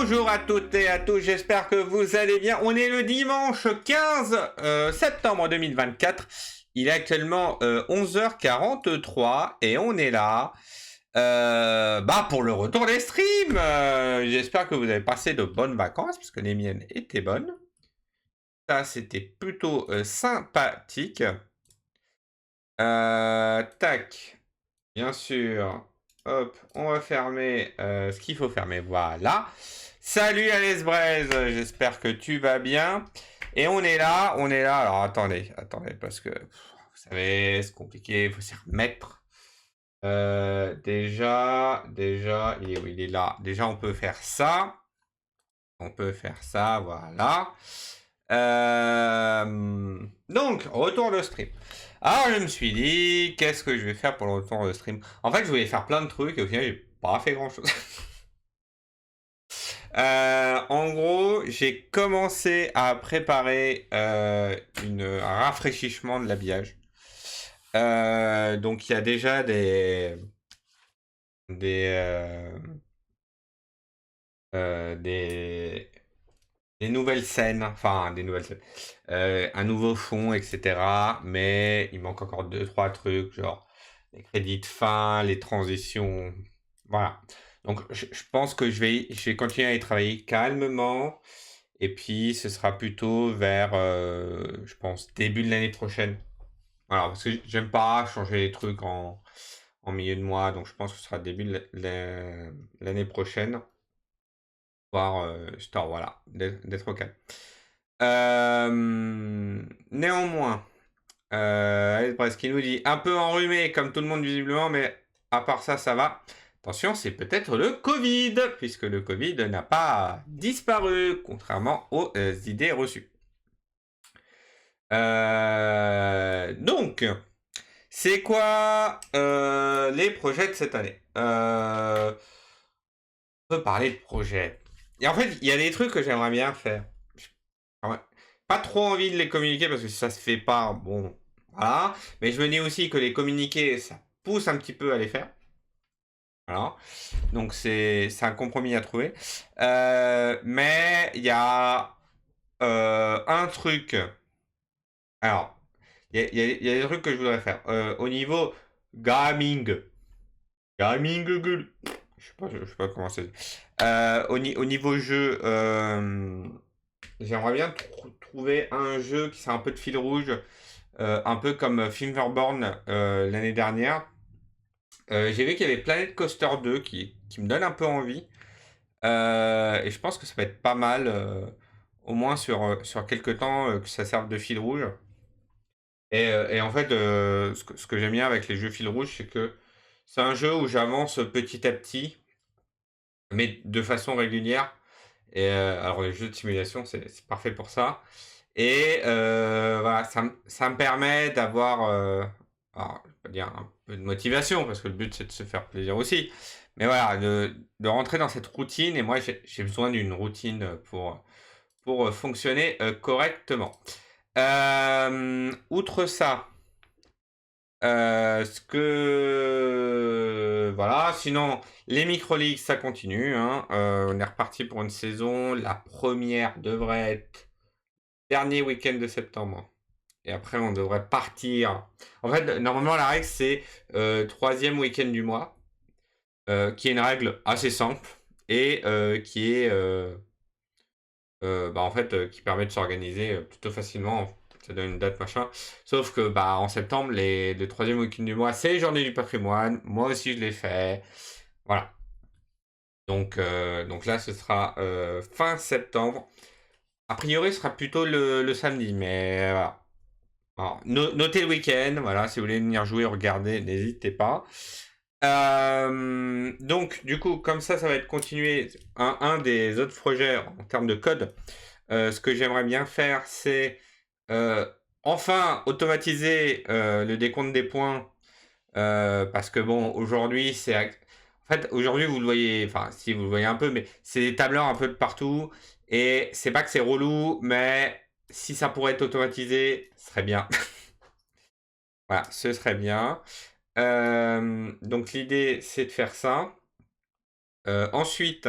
Bonjour à toutes et à tous, j'espère que vous allez bien. On est le dimanche 15 septembre 2024. Il est actuellement 11h43 et on est là pour le retour des streams. J'espère que vous avez passé de bonnes vacances parce que les miennes étaient bonnes. Ça, c'était plutôt sympathique. Tac, bien sûr. Hop, on va fermer ce qu'il faut fermer. Voilà. Salut Alice Braise, j'espère que tu vas bien. Et on est là. Alors attendez, parce que vous savez, c'est compliqué, il faut s'y remettre. Déjà, il est où? Il est là. Déjà, on peut faire ça. Voilà. Donc, retour de stream. Alors, je me suis dit, qu'est-ce que je vais faire pour le retour de stream? En fait, je voulais faire plein de trucs et au final, j'ai pas fait grand-chose. En gros, j'ai commencé à préparer un rafraîchissement de l'habillage. Donc, il y a déjà des nouvelles scènes, un nouveau fond, etc. Mais il manque encore 2-3 trucs, genre les crédits de fin, les transitions. Voilà. Donc je pense que je vais continuer à y travailler calmement. Et puis ce sera plutôt vers, je pense, début de l'année prochaine. Voilà, parce que j'aime pas changer les trucs en milieu de mois. Donc je pense que ce sera début de l'année prochaine. Histoire, voilà, d'être au calme. Néanmoins, Alice Brest qui nous dit un peu enrhumé comme tout le monde visiblement, mais à part ça, ça va. Attention, c'est peut-être le Covid, puisque le Covid n'a pas disparu, contrairement aux idées reçues. Donc, c'est quoi les projets de cette année? On peut parler de projets. Et en fait, il y a des trucs que j'aimerais bien faire. Pas trop envie de les communiquer parce que si ça se fait pas, bon, voilà. Mais je me dis aussi que les communiquer, ça pousse un petit peu à les faire. Voilà. Donc c'est un compromis à trouver. Mais il y a un truc. Alors, il y a des trucs que je voudrais faire. Au niveau gaming. Gaming Google. Je sais pas comment c'est. Au niveau jeu, j'aimerais bien trouver un jeu qui sera un peu de fil rouge, un peu comme Fingerborn l'année dernière. J'ai vu qu'il y avait Planet Coaster 2 qui me donne un peu envie. Et je pense que ça va être pas mal, au moins sur quelques temps, que ça serve de fil rouge. Et en fait, ce que j'aime bien avec les jeux fil rouge, c'est que c'est un jeu où j'avance petit à petit, mais de façon régulière. Et alors les jeux de simulation, c'est parfait pour ça. Et voilà, ça me permet d'avoir, alors, je vais pas dire un peu de motivation, parce que le but c'est de se faire plaisir aussi. Mais voilà, de rentrer dans cette routine. Et moi, j'ai besoin d'une routine pour fonctionner correctement. Outre ça, voilà, sinon, les micro-leagues, ça continue, hein. On est reparti pour une saison. La première devrait être dernier week-end de septembre. Et après, on devrait partir. En fait, normalement, la règle, c'est troisième week-end du mois, qui est une règle assez simple et qui est, qui permet de s'organiser plutôt facilement. Ça donne une date, machin. Sauf que, en septembre, le troisième week-end du mois, c'est Journée du patrimoine. Moi aussi, je l'ai fait. Voilà. Donc là, ce sera fin septembre. A priori, ce sera plutôt le samedi, mais voilà. Alors, notez le week-end, voilà, si vous voulez venir jouer, regarder, n'hésitez pas. Donc, du coup, comme ça va être continué. Un des autres projets en termes de code, ce que j'aimerais bien faire, c'est enfin automatiser le décompte des points. Parce que bon, aujourd'hui, En fait, aujourd'hui, vous le voyez, enfin, si vous le voyez un peu, mais c'est des tableurs un peu de partout. Et c'est pas que c'est relou, mais si ça pourrait être automatisé, ce serait bien. Voilà, ce serait bien. Donc l'idée, c'est de faire ça. Ensuite,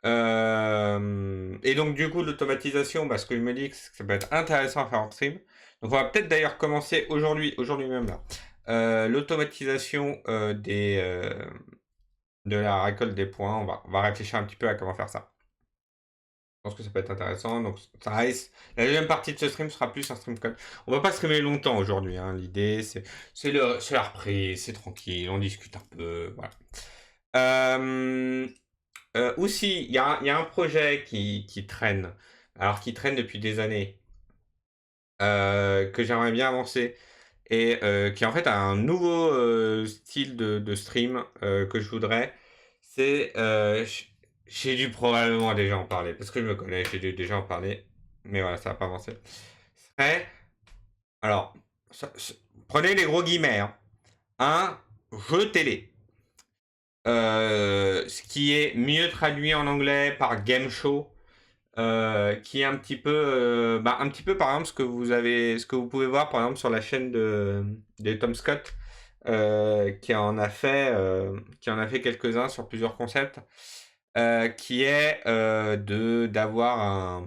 Et donc, du coup, l'automatisation, parce que je me dis que ça peut être intéressant à faire en stream. Donc, on va peut-être d'ailleurs commencer aujourd'hui même là. L'automatisation de la récolte des points. On va réfléchir un petit peu à comment faire ça. Je pense que ça peut être intéressant. Donc, la deuxième partie de ce stream sera plus un stream code. On va pas streamer longtemps aujourd'hui, hein. L'idée, c'est la reprise, c'est tranquille, on discute un peu. Voilà. Aussi, il y a un projet qui traîne, alors qui traîne depuis des années, que j'aimerais bien avancer, et qui en fait a un nouveau style de stream que je voudrais. C'est, j'ai dû probablement déjà en parler, parce que je me connais, j'ai dû déjà en parler, mais voilà, ça n'a pas avancé. Serait, alors, prenez les gros guillemets, hein, un jeu télé. Ce qui est mieux traduit en anglais par game show, qui est un petit peu par exemple ce que vous pouvez voir par exemple sur la chaîne de Tom Scott, qui en a fait quelques-uns sur plusieurs concepts, qui est d'avoir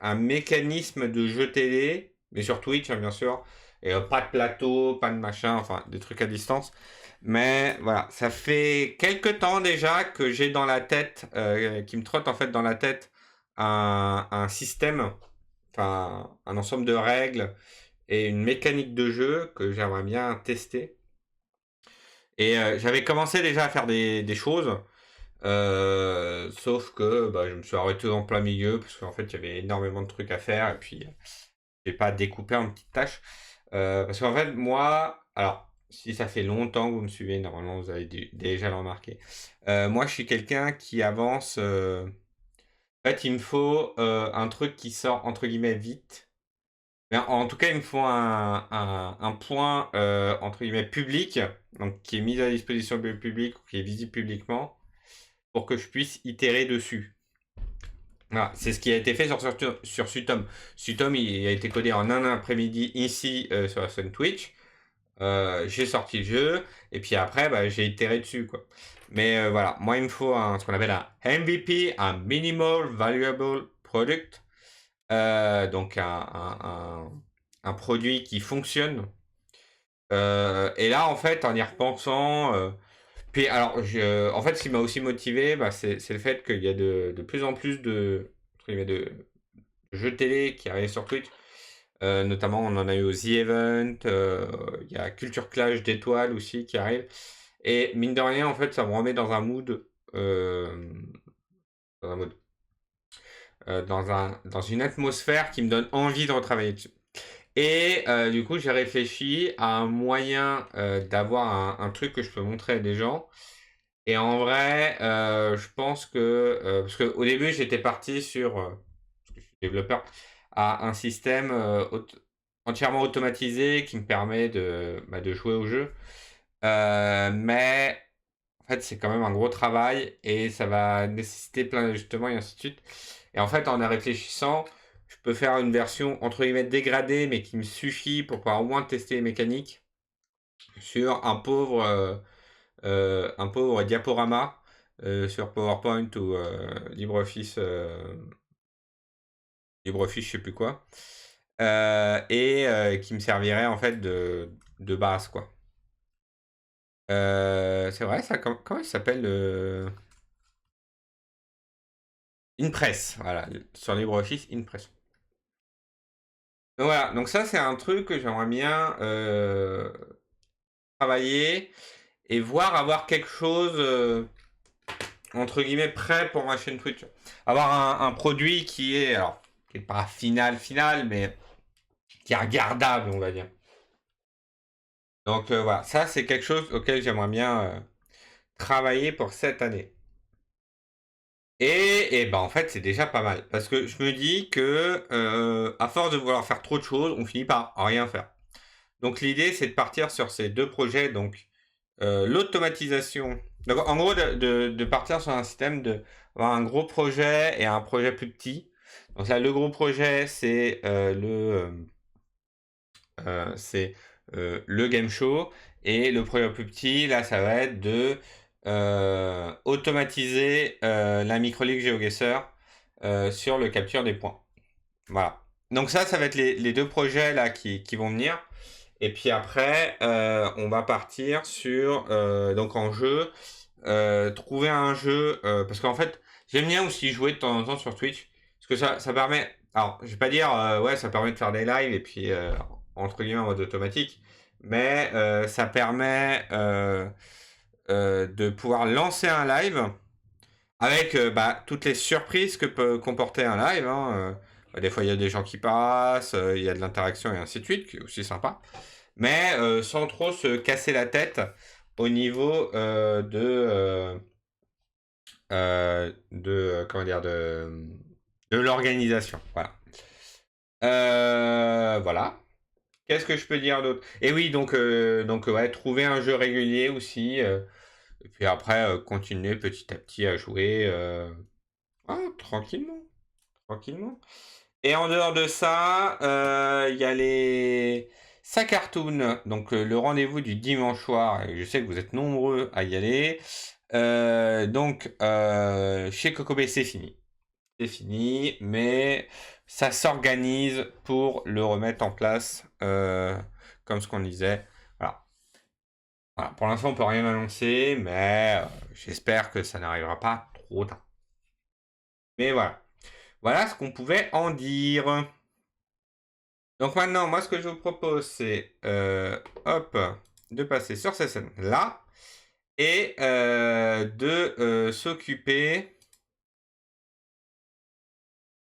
un mécanisme de jeu télé, mais sur Twitch, hein, bien sûr, et pas de plateau, pas de machin, enfin des trucs à distance. Mais voilà, ça fait quelques temps déjà que j'ai dans la tête, qui me trotte en fait dans la tête un système, enfin un ensemble de règles et une mécanique de jeu que j'aimerais bien tester. Et j'avais commencé déjà à faire des choses, sauf que bah, je me suis arrêté en plein milieu parce qu'en fait il y avait énormément de trucs à faire et puis j'ai pas découpé en petites tâches. Parce qu'en fait, moi, alors, si ça fait longtemps que vous me suivez, normalement vous avez déjà le remarqué. Moi, je suis quelqu'un qui avance. En fait, il me faut un truc qui sort entre guillemets vite. Mais en tout cas, il me faut un point entre guillemets public, donc qui est mis à disposition du public ou qui est visible publiquement, pour que je puisse itérer dessus. Voilà, c'est ce qui a été fait sur Sutom. Sutom, il a été codé en un après-midi ici sur la chaîne Twitch. J'ai sorti le jeu et puis après bah, j'ai itéré dessus quoi. Mais voilà, moi il me faut ce qu'on appelle un MVP, un Minimal Valuable Product. Donc un produit qui fonctionne. Et là en fait en y repensant, puis alors en fait ce qui m'a aussi motivé, bah, c'est le fait qu'il y a de plus en plus de jeux télé qui arrivent sur Twitch. Notamment, on en a eu au The Event, il y a Culture Clash d'étoiles aussi qui arrive. Et mine de rien, en fait, ça me remet dans un mood, dans un mood, dans une atmosphère qui me donne envie de retravailler dessus. Et du coup, j'ai réfléchi à un moyen d'avoir un truc que je peux montrer à des gens. Et en vrai, je pense que, parce qu'au début, j'étais parti sur, parce que je suis développeur, à un système entièrement automatisé qui me permet de jouer au jeu. Mais en fait, c'est quand même un gros travail et ça va nécessiter plein d'ajustements et ainsi de suite. Et en fait, en y réfléchissant, je peux faire une version entre guillemets dégradée, mais qui me suffit pour pouvoir au moins tester les mécaniques sur un pauvre diaporama sur PowerPoint ou LibreOffice, je sais plus quoi, et qui me servirait en fait de base quoi. C'est vrai ça, comment il s'appelle InPress, voilà, sur LibreOffice InPress. Donc voilà, donc ça c'est un truc que j'aimerais bien travailler et voir avoir quelque chose entre guillemets prêt pour ma chaîne Twitch. Avoir un produit qui est, alors, qui est pas final, mais qui est regardable, on va dire. Donc voilà, ça c'est quelque chose auquel j'aimerais bien travailler pour cette année. Et ben en fait c'est déjà pas mal parce que je me dis que à force de vouloir faire trop de choses, on finit par rien faire. Donc l'idée c'est de partir sur ces deux projets, donc l'automatisation. Donc en gros de partir sur un système de avoir un gros projet et un projet plus petit. Donc là le gros projet c'est le game show et le projet plus petit là ça va être automatiser la microleague GeoGuessr sur le capture des points. Voilà. Donc ça va être les deux projets là qui vont venir. Et puis après, on va partir sur, donc en jeu, trouver un jeu, parce qu'en fait, j'aime bien aussi jouer de temps en temps sur Twitch, parce que ça permet, alors je vais pas dire, ouais, ça permet de faire des lives, et puis, entre guillemets, en mode automatique, mais ça permet de pouvoir lancer un live, avec toutes les surprises que peut comporter un live, hein. Des fois, il y a des gens qui passent, il y a de l'interaction et ainsi de suite, qui est aussi sympa. Mais sans trop se casser la tête au niveau comment dire, de l'organisation. Voilà. Voilà. Qu'est-ce que je peux dire d'autre? Et oui, donc ouais, trouver un jeu régulier aussi. Et puis après, continuer petit à petit à jouer. Tranquillement. Tranquillement. Et en dehors de ça, il y a les Sacartoon, donc le rendez-vous du dimanche soir. Et je sais que vous êtes nombreux à y aller. Chez Kokobé, c'est fini. C'est fini, mais ça s'organise pour le remettre en place, comme ce qu'on disait. Voilà. Voilà. Pour l'instant, on peut rien annoncer, mais j'espère que ça n'arrivera pas trop tard. Mais voilà. Voilà ce qu'on pouvait en dire. Donc maintenant, moi, ce que je vous propose, c'est de passer sur cette scène-là et de s'occuper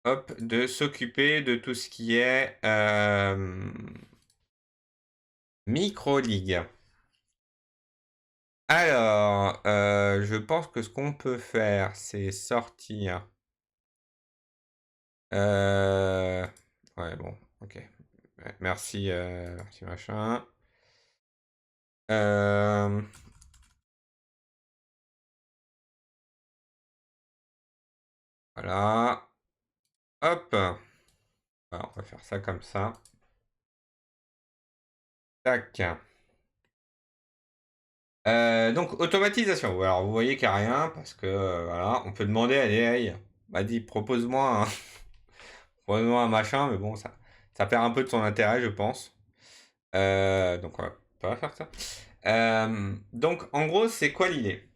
de tout ce qui est micro-ligue. Alors, je pense que ce qu'on peut faire, c'est sortir. Ouais, bon, ok. Ouais, merci, merci machin. Voilà. Hop. Alors, on va faire ça comme ça. Tac. Donc, automatisation. Alors, vous voyez qu'il n'y a rien parce que, voilà, on peut demander à l'AI. Bah, dit, propose-moi propose-moi un machin, mais bon, ça perd un peu de son intérêt, je pense. Donc, on va pas faire ça. Donc, en gros, c'est quoi l'idée?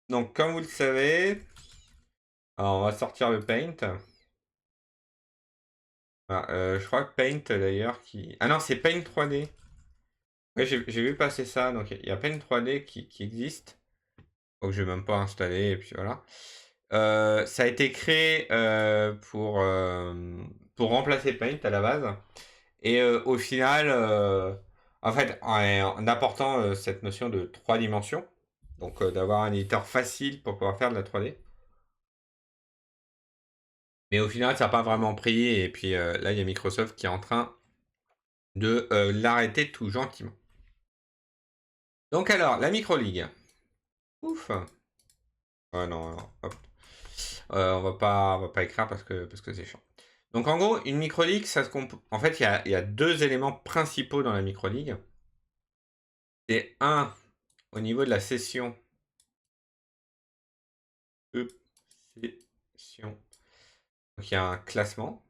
Donc, comme vous le savez, alors, on va sortir le Paint. Ah, je crois que Paint, d'ailleurs, qui... Ah non, c'est Paint 3D. Ouais, j'ai vu passer ça. Donc, il y a Paint 3D qui existe. Donc, je vais même pas installer, et puis voilà. Ça a été créé pour remplacer Paint à la base. Et au final, en fait, en apportant cette notion de 3 dimensions, donc d'avoir un éditeur facile pour pouvoir faire de la 3D. Mais au final, ça n'a pas vraiment pris. Et puis là, il y a Microsoft qui est en train de l'arrêter tout gentiment. Donc alors, la micro-league. Ouf. Ouais, non, non, hop. On va pas écrire parce que c'est chiant. Donc en gros, une micro-league, en fait, il y a deux éléments principaux dans la micro-league. C'est un, au niveau de la session. Session. Donc il y a un classement.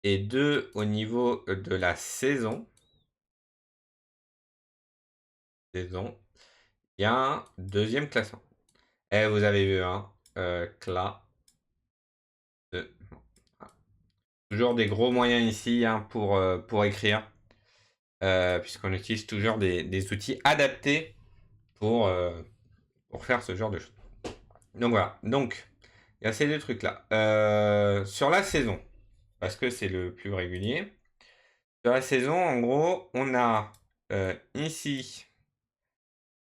Et deux, au niveau de la saison. Il y a un deuxième classement. Et vous avez vu, hein, toujours des gros moyens ici, hein, pour écrire. Puisqu'on utilise toujours des outils adaptés pour faire ce genre de choses. Donc voilà. Donc, il y a ces deux trucs-là. Sur la saison, parce que c'est le plus régulier. Sur la saison, en gros, on a ici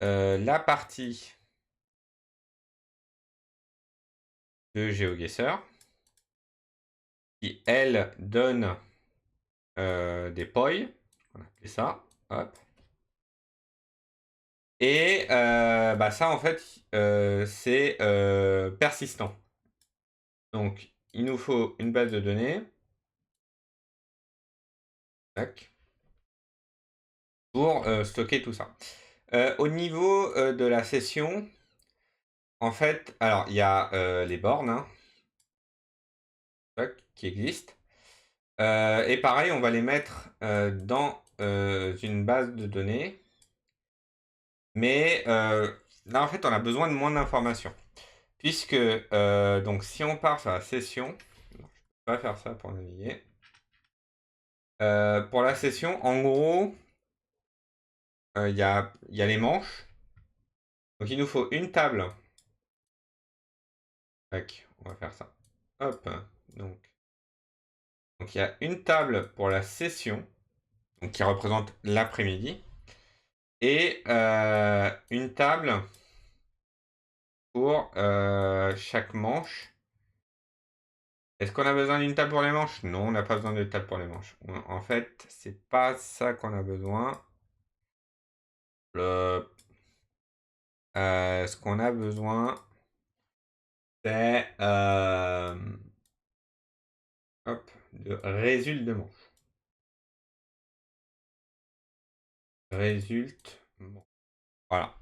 la partie de GeoGuessr qui, elle, donne des POI. On a fait ça. Hop. Et ça, en fait, c'est persistant. Donc, il nous faut une base de données. Tac. pour stocker tout ça. Au niveau de la session, en fait, alors il y a les bornes hein, qui existent. Et pareil, on va les mettre dans une base de données. Mais là, en fait, on a besoin de moins d'informations. Puisque, donc, si on part sur la session, je ne peux pas faire ça pour naviguer. Pour la session, en gros, il y a les manches. Donc, il nous faut une table. Tac, on va faire ça. Hop. Donc, il y a une table pour la session, donc, qui représente l'après-midi. Et une table pour chaque manche. Est-ce qu'on a besoin d'une table pour les manches? Non, on n'a pas besoin de table pour les manches. En fait, c'est pas ça qu'on a besoin. Ce qu'on a besoin, c'est de résulte de manche. Résulte. Bon. Voilà.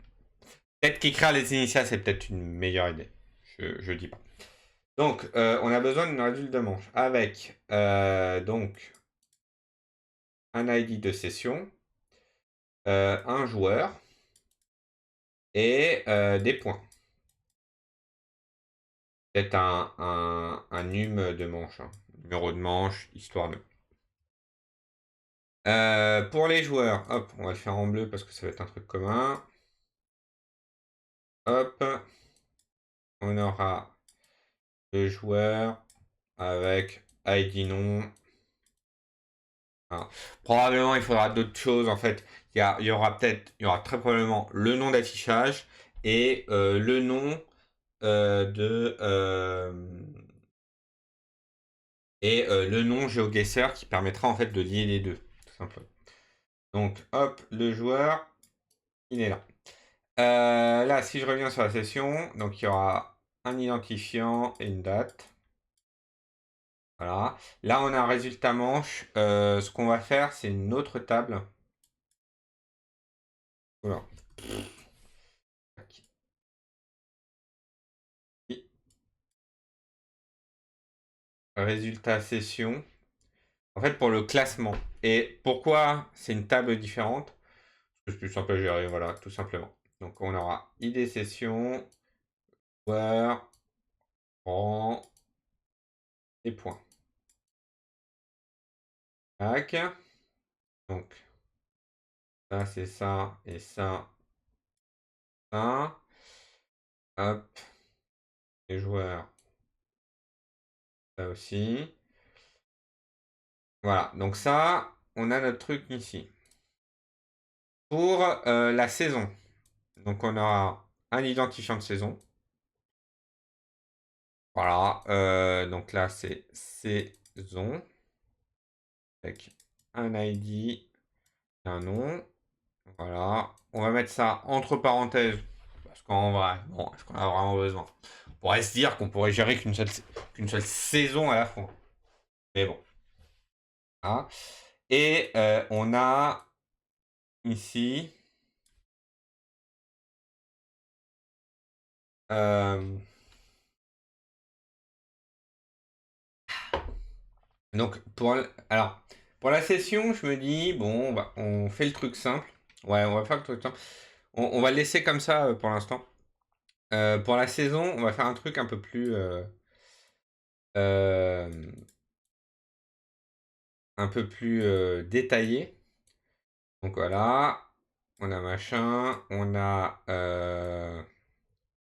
Peut-être qu'écrire les initiales, c'est peut-être une meilleure idée. Je dis pas. Donc, on a besoin d'une résulte de manche avec donc un ID de session, un joueur et des points. Peut-être un num de manche, hein. Numéro de manche, histoire de. Pour les joueurs, hop, on va le faire en bleu parce que ça va être un truc commun. Hop, on aura le joueur avec ID nom. Alors, probablement il faudra d'autres choses en fait. Il y aura très probablement le nom d'affichage et le nom le nom GeoGuessr qui permettra en fait de lier les deux, tout simplement. Donc hop, le joueur, il est là. Là, si je reviens sur la session, donc il y aura un identifiant et une date. Voilà. Là, on a un résultat manche. Ce qu'on va faire, c'est une autre table. Voilà. Résultat session. En fait, pour le classement. Et pourquoi c'est une table différente? Parce que c'est plus simple à gérer, voilà, tout simplement. Donc, on aura ID session, joueur, rang et points. Tac. Donc, ça, c'est ça et ça. Ça. Hop. Les joueurs. Ça aussi. Voilà. Donc ça, on a notre truc ici. Pour la saison. Donc on aura un identifiant de saison. Voilà. Donc là, c'est saison. Avec un ID, un nom. Voilà. On va mettre ça entre parenthèses. Parce qu'en vrai, bon, est-ce qu'on a vraiment besoin? On pourrait se dire qu'on pourrait gérer qu'une seule saison à la fois. Mais bon. Voilà. Et on a ici. Donc, pour la session, je me dis, bon, on fait le truc simple. Ouais, on va faire le truc simple. On va le laisser comme ça pour l'instant. Pour la saison, on va faire un truc un peu plus détaillé. Donc voilà, on a machin, on a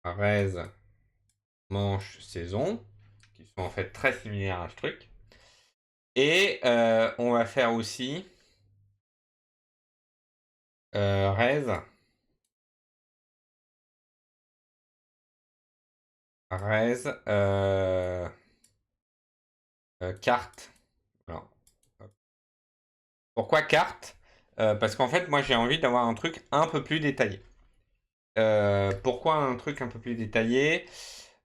raise, manche, saison, qui sont en fait très similaires à ce truc. Et on va faire aussi raise, carte. Alors, pourquoi carte? Parce qu'en fait, moi j'ai envie d'avoir un truc un peu plus détaillé. Pourquoi un truc un peu plus détaillé?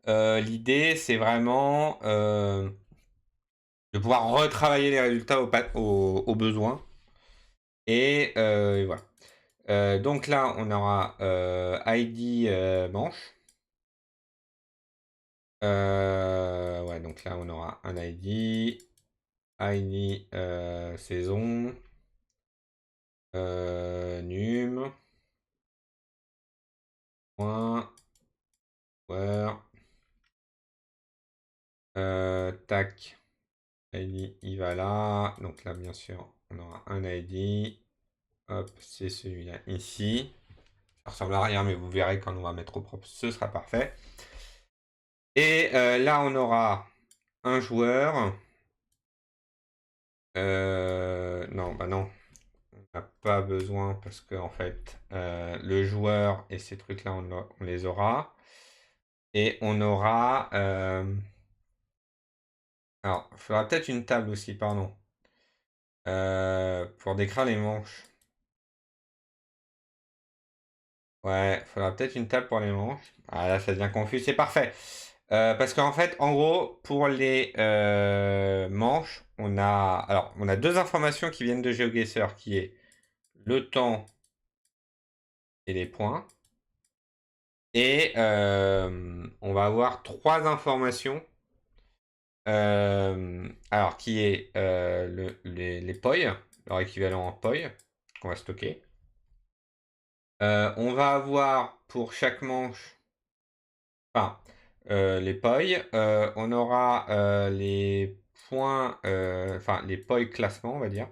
L'idée, c'est vraiment de pouvoir retravailler les résultats au besoin. Et voilà. Donc là, on aura ID manche. Ouais, donc là, on aura un ID saison, num, point, where, tac, ID, il va là. Donc là, bien sûr, on aura un ID. Hop, c'est celui-là ici. Ça ressemble à rien, mais vous verrez quand on va mettre au propre, ce sera parfait. Et là, on aura un joueur. Non, bah non, on n'a pas besoin parce que en fait, le joueur et ces trucs-là, on les aura. Et on aura. Alors, il faudra peut-être une table aussi, pardon. Pour décrire les manches. Ouais, il faudra peut-être une table pour les manches. Ah là, ça devient confus, c'est parfait. Parce qu'en fait, en gros, pour les manches, on a deux informations qui viennent de GeoGuessr, qui est le temps et les points. Et on va avoir trois informations. Alors, qui est les POI, leur équivalent en POI, qu'on va stocker. On va avoir pour chaque manche, enfin, les POI, on aura les points, enfin, les POI classement, on va dire.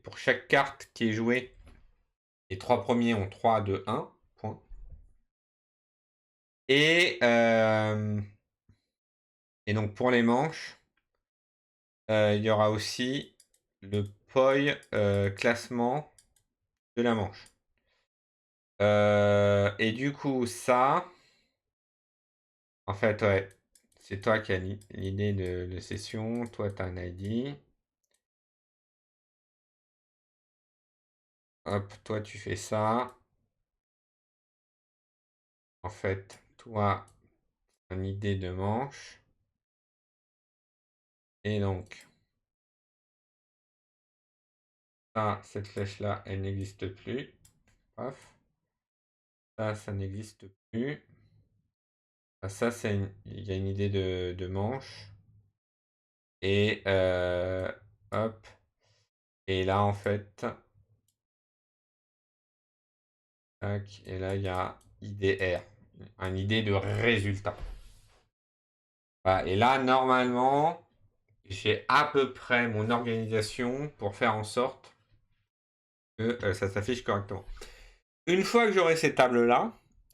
Pour chaque carte qui est jouée, les trois premiers ont 3, 2, 1 points. Et donc pour les manches, il y aura aussi le POI classement de la manche. Et du coup, ça, en fait, ouais, c'est toi qui as l'idée de session. Toi, tu as un ID. Hop, toi, tu fais ça. En fait, toi, une idée de manche. Et donc, ça, cette flèche-là, elle n'existe plus. Paf. Ça n'existe plus. Ah, ça, il y a une idée de manche. Et hop. Et là, en fait, tac, et là, il y a IDR, une idée de résultat. Voilà, et là, normalement, j'ai à peu près mon organisation pour faire en sorte que ça s'affiche correctement. Une fois que j'aurai ces tables-là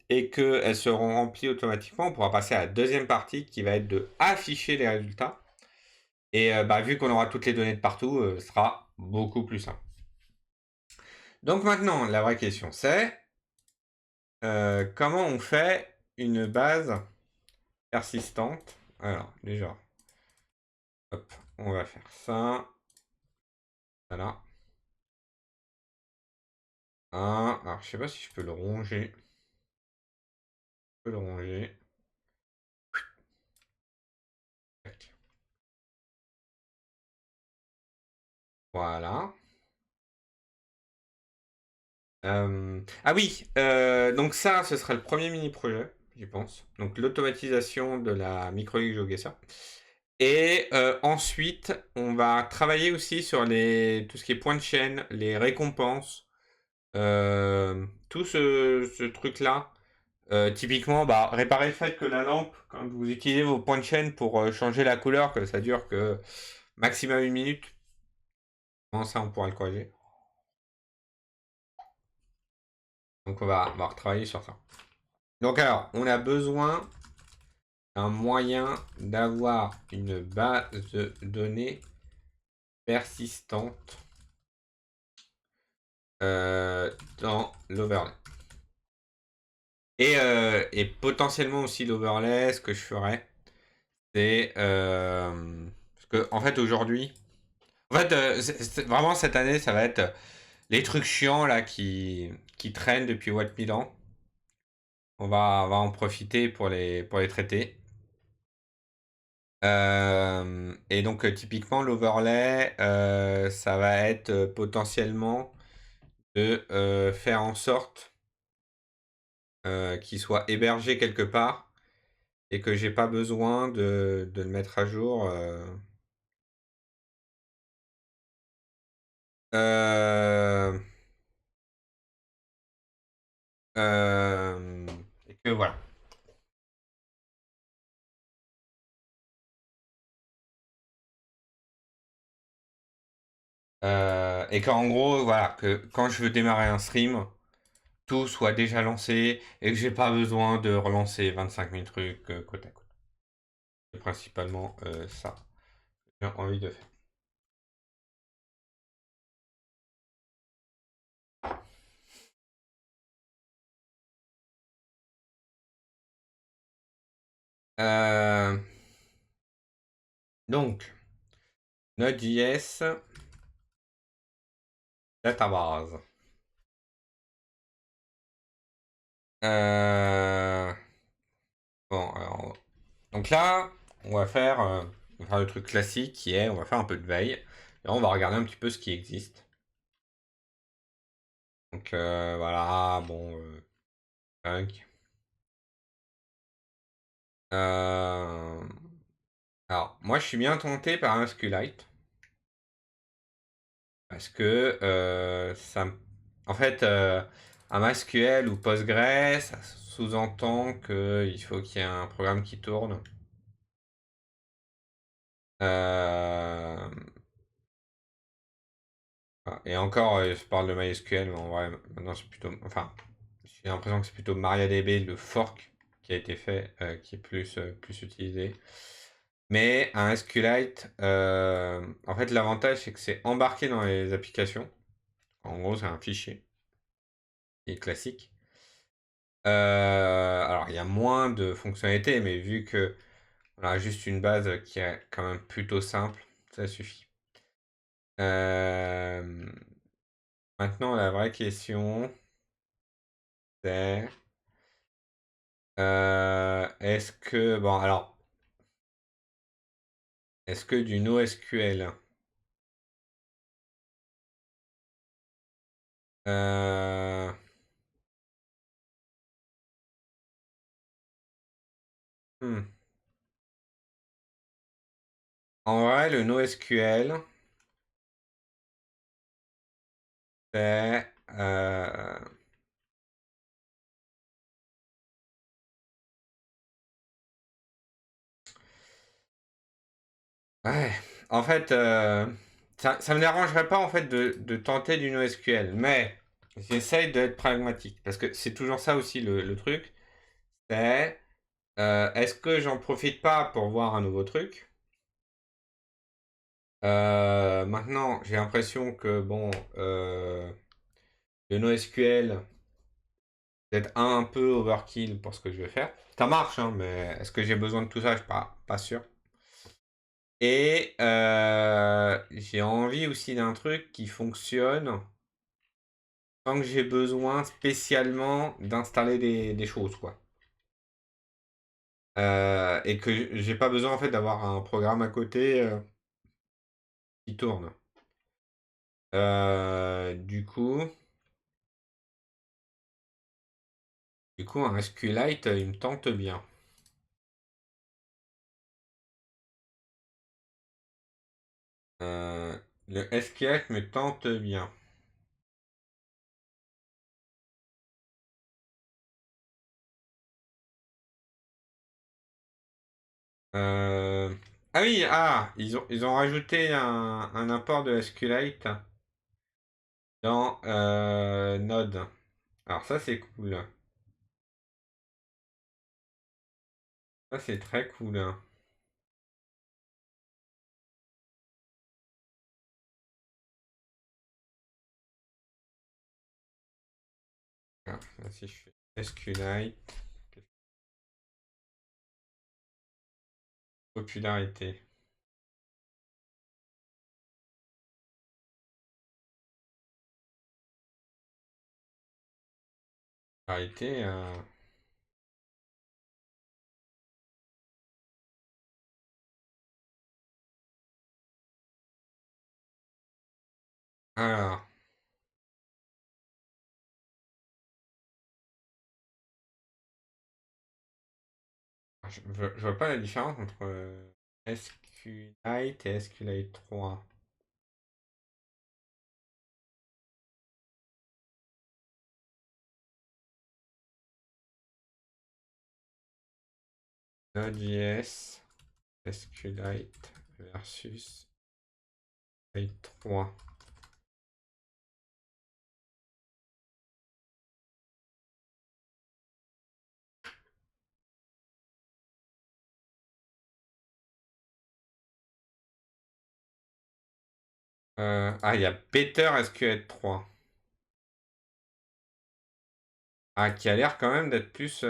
et qu'elles seront remplies automatiquement, on pourra passer à la deuxième partie qui va être de afficher les résultats. Et vu qu'on aura toutes les données de partout, ce sera beaucoup plus simple. Donc maintenant, la vraie question c'est comment on fait une base persistante. Alors, déjà, hop, on va faire ça. Voilà. Alors, je sais pas si je peux le ronger. Je peux le ronger. Voilà. Ah oui, donc ça, ce sera le premier mini-projet, je pense. Donc l'automatisation de la micro-GeoGuessr. GeoGuessr. Et ensuite, on va travailler aussi sur tout ce qui est point de chaîne, les récompenses, tout ce truc-là. Typiquement, réparer le fait que la lampe, quand vous utilisez vos points de chaîne pour changer la couleur, que ça dure que maximum 1 minute. Comment ça, on pourra le corriger. Donc on va retravailler sur ça. Donc alors, on a besoin d'un moyen d'avoir une base de données persistante dans l'overlay. Et potentiellement aussi l'overlay, ce que je ferais, c'est parce que en fait aujourd'hui, vraiment cette année, ça va être les trucs chiants là qui traînent depuis Watt 1000 ans. On va en profiter pour les traiter. Et donc, typiquement, l'overlay, ça va être potentiellement de faire en sorte qu'il soit hébergé quelque part et que j'ai pas besoin de le mettre à jour. Euh, et que voilà. Et qu'en gros, voilà, que quand je veux démarrer un stream, tout soit déjà lancé et que j'ai pas besoin de relancer 25 000 trucs côte à côte. C'est principalement ça que j'ai envie de faire. Euh, donc, Node.js, database. Euh, bon, alors, donc là, on va faire le truc classique qui est, on va faire un peu de veille. Et on va regarder un petit peu ce qui existe. Donc voilà, bon, tac. Euh, alors, moi, je suis bien tenté par un SQLite parce que en fait, un MySQL ou Postgre, ça sous-entend qu'il faut qu'il y ait un programme qui tourne. Euh, et encore, je parle de MySQL, mais en vrai, maintenant c'est plutôt. Enfin, j'ai l'impression que c'est plutôt MariaDB, le fork qui a été fait, qui est plus utilisé. Mais un SQLite, en fait, l'avantage, c'est que c'est embarqué dans les applications. En gros, c'est un fichier qui est classique. Alors, il y a moins de fonctionnalités, mais vu que on a juste une base qui est quand même plutôt simple, ça suffit. Euh, Maintenant, la vraie question, c'est bon, alors, est-ce que du NoSQL, euh, hmm. En vrai, le NoSQL, c'est, ouais, en fait, ça me dérangerait pas en fait de tenter du NoSQL, mais j'essaye d'être pragmatique parce que c'est toujours ça aussi le truc, c'est est-ce que j'en profite pas pour voir un nouveau truc? Maintenant, j'ai l'impression que bon, le NoSQL peut-être un peu overkill pour ce que je vais faire. Ça marche, hein, mais est-ce que j'ai besoin de tout ça? Je suis pas sûr. Et j'ai envie aussi d'un truc qui fonctionne sans que j'ai besoin spécialement d'installer des choses, quoi. Et que j'ai pas besoin en fait d'avoir un programme à côté qui tourne. Du coup, un SQLite, il me tente bien. Euh, le SQLite me tente bien. Euh, Ah oui, ils ont rajouté un import de SQLite dans Node. Alors ça c'est cool. Ça c'est très cool. Ah, là, si je fais SQLite, popularité. Popularité, Alors, je vois pas la différence entre SQLite et SQLite 3. Node.js, SQLite versus Lite 3. Il y a Better SQLite 3. Ah, qui a l'air quand même d'être plus.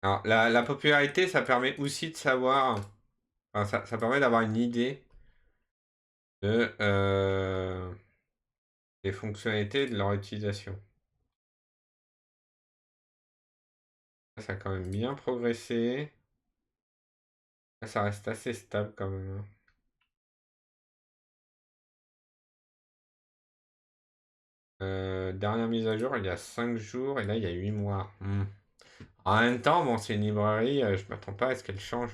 Alors, la popularité, ça permet aussi de savoir. Enfin, ça permet d'avoir une idée des fonctionnalités de leur utilisation. Ça a quand même bien progressé. Ça reste assez stable quand même, hein. Dernière mise à jour, il y a 5 jours et là il y a 8 mois. En même temps, bon, c'est une librairie, je m'attends pas à ce qu'elle change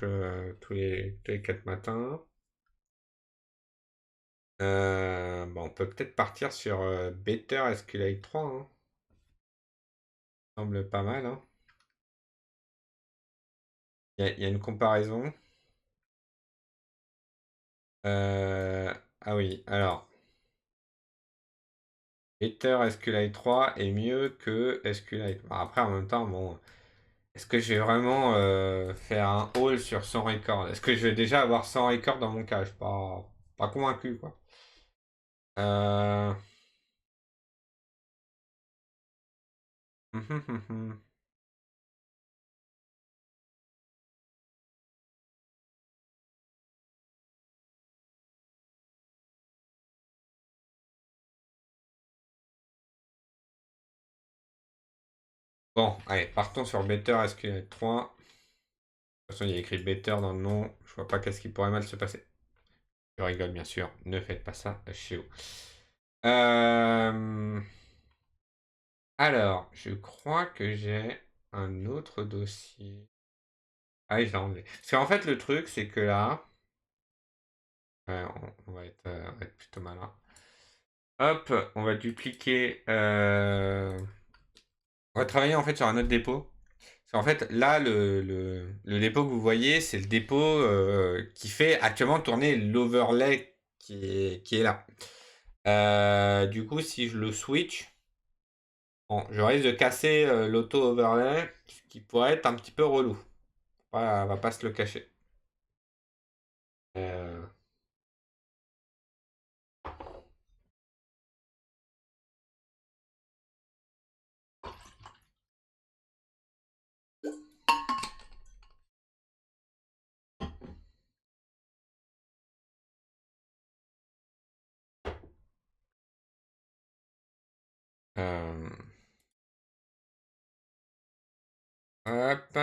tous les 4 matins. Bon, on peut peut-être partir sur Better SQLite 3, hein. Semble pas mal, hein. Il y a une comparaison. Ah oui, alors, Better SQLite 3 est mieux que SQLite. Bon, après, en même temps, bon, est-ce que je vais vraiment faire un haul sur 100 records? Est-ce que je vais déjà avoir 100 records dans mon cas? Je suis pas convaincu, quoi. Euh... Bon, allez, partons sur Better SQLite 3. De toute façon, il y a écrit Better dans le nom. Je vois pas qu'est-ce qui pourrait mal se passer. Je rigole, bien sûr. Ne faites pas ça chez vous. Euh, Alors, je crois que j'ai un autre dossier. Ah oui, je l'ai enlevé. Parce qu'en fait, le truc, c'est que là, ouais, on va être plutôt malin. Hop, on va dupliquer. On va travailler en fait sur un autre dépôt. Parce qu'en fait, là, le dépôt que vous voyez, c'est le dépôt qui fait actuellement tourner l'overlay qui est là. Du coup, si je le switch, bon, je risque de casser l'auto-overlay, ce qui pourrait être un petit peu relou. Voilà, on va pas se le cacher. Euh, euh, hop.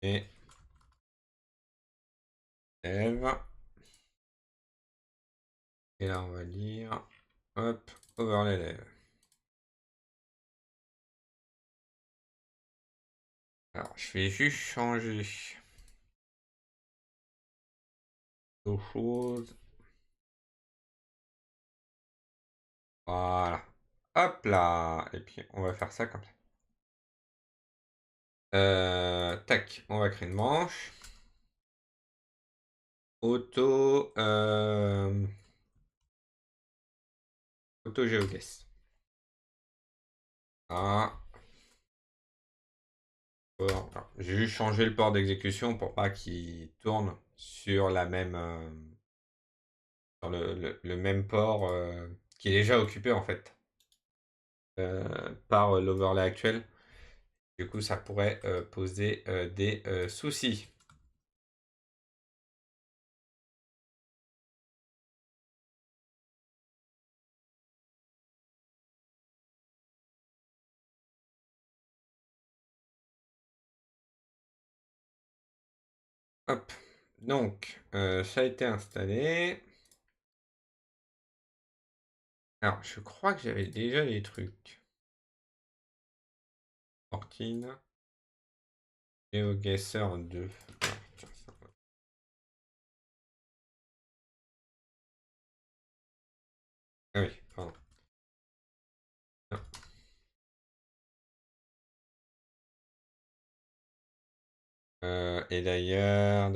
Et Eve. Et là, on va dire, hop, overlay dev. Alors, je vais juste changer deux choses. Voilà. Hop là. Et puis, on va faire ça comme ça. Tac, on va créer une branche. Auto, auto GeoGuess. Ah, j'ai juste changé le port d'exécution pour pas qu'il tourne sur la même, sur le même port qui est déjà occupé en fait par l'overlay actuel. Du coup, ça pourrait poser des soucis. Hop. Donc, ça a été installé. Alors, je crois que j'avais déjà les trucs. Fortine. GeoGuessr 2. Ah, tiens, ça va. Ah oui, pardon. Ah. Et d'ailleurs.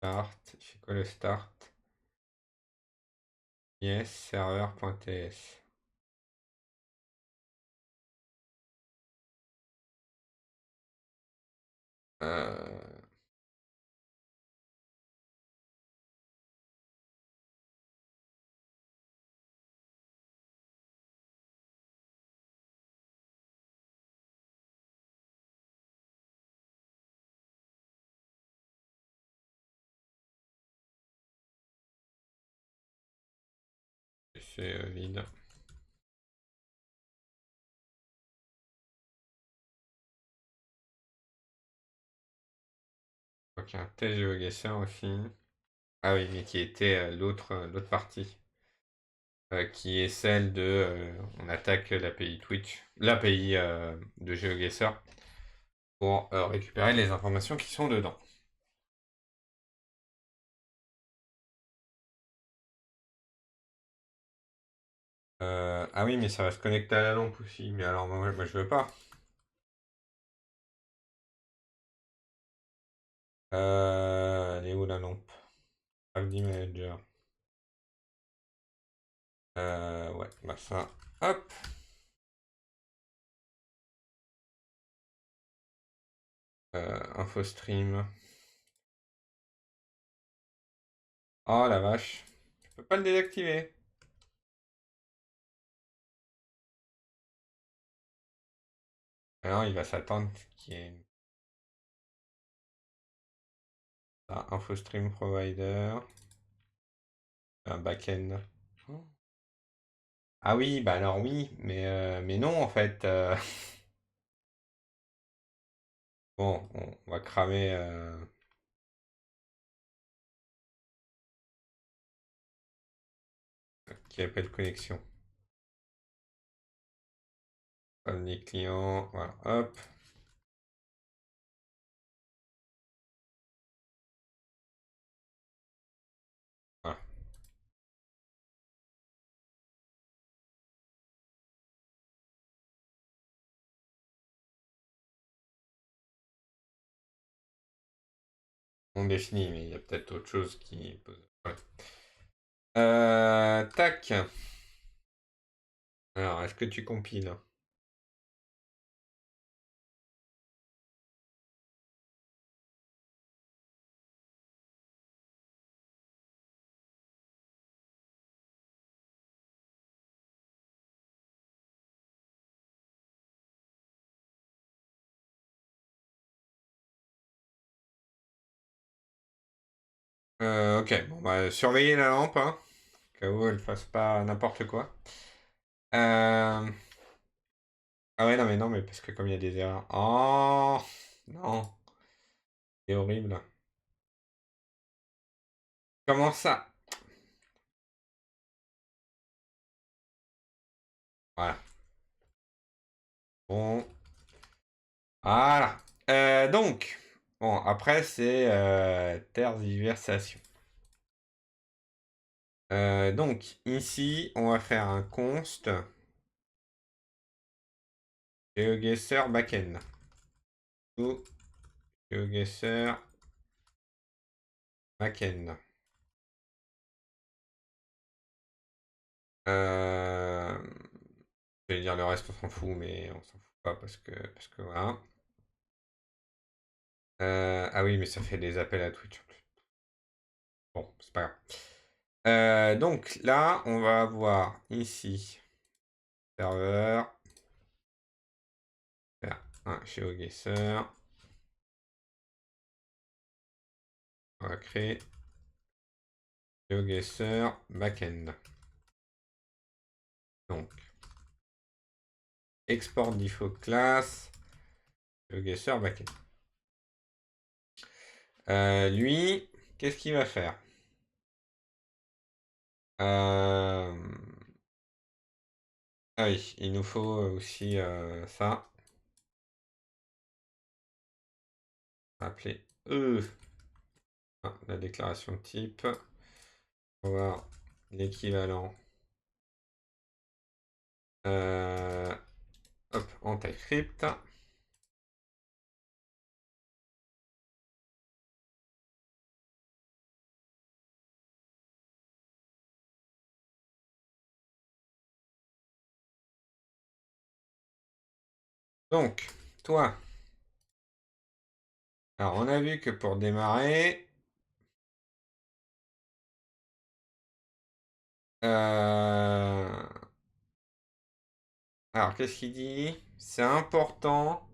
Start. C'est quoi le start? Yes, serveur.ts. Euh, c'est vide. Ok, un test GeoGuessr aussi. Ah oui, mais qui était l'autre partie. Qui est celle de on attaque l'API Twitch, l'API de GeoGuessr pour récupérer les informations qui sont dedans. Ah oui, mais ça va se connecter à la lampe aussi. Mais alors moi je veux pas. Elle est où la lampe? Avdi Manager. Ouais, bah ça. Hop. InfoStream. Oh la vache. Je peux pas le désactiver. Alors il va s'attendre qu'il y ait InfoStream Provider. Un backend. Oh. Ah oui, bah alors oui, mais non en fait. Bon, on va cramer qui appelle connexion. Family client, voilà, hop. Voilà. On définit, mais il y a peut-être autre chose qui pose. Ouais. Tac. Alors, est-ce que tu compiles? Ok, bon, bah, surveillez la lampe, hein, au cas où elle fasse pas n'importe quoi. Euh, Ah ouais, non, mais parce que comme il y a des erreurs. Oh, non, c'est horrible. Comment ça? Voilà. Bon, voilà. Donc, bon, après, c'est tergiversation. Donc, ici, on va faire un const GeoGuessr backend. Ou GeoGuessr backend. Euh, je vais dire le reste, on s'en fout, mais on s'en fout pas parce que voilà. Ah oui, mais ça fait des appels à Twitch. Bon, c'est pas grave. Donc là, on va avoir ici serveur, faire un GeoGuessr. On va créer GeoGuessr backend. Donc, export default class. Le guesseur backend. Lui, qu'est-ce qu'il va faire? Ah oui, il nous faut aussi ça. Appeler E. Ah, la déclaration type. On va voir l'équivalent. Euh, hop, en TypeScript. Donc, toi, alors on a vu que pour démarrer, alors qu'est-ce qu'il dit? C'est important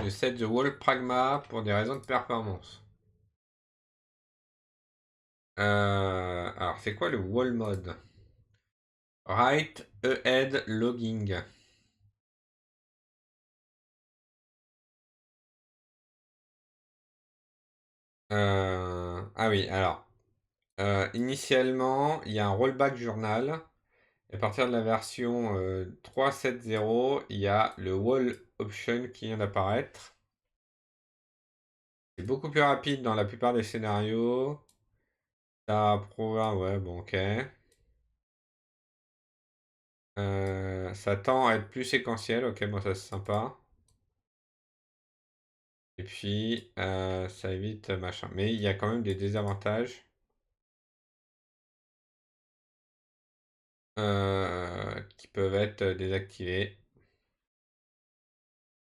de set the wall pragma pour des raisons de performance. Alors c'est quoi le wall mode? Write ahead logging. Ah oui, alors initialement il y a un rollback journal. À partir de la version 3.7.0, il y a le wall option qui vient d'apparaître. C'est beaucoup plus rapide dans la plupart des scénarios. Ça programme, ouais, bon, ok. Ça tend à être plus séquentiel, ok, bon, ça c'est sympa. Et puis, ça évite machin. Mais il y a quand même des désavantages qui peuvent être désactivés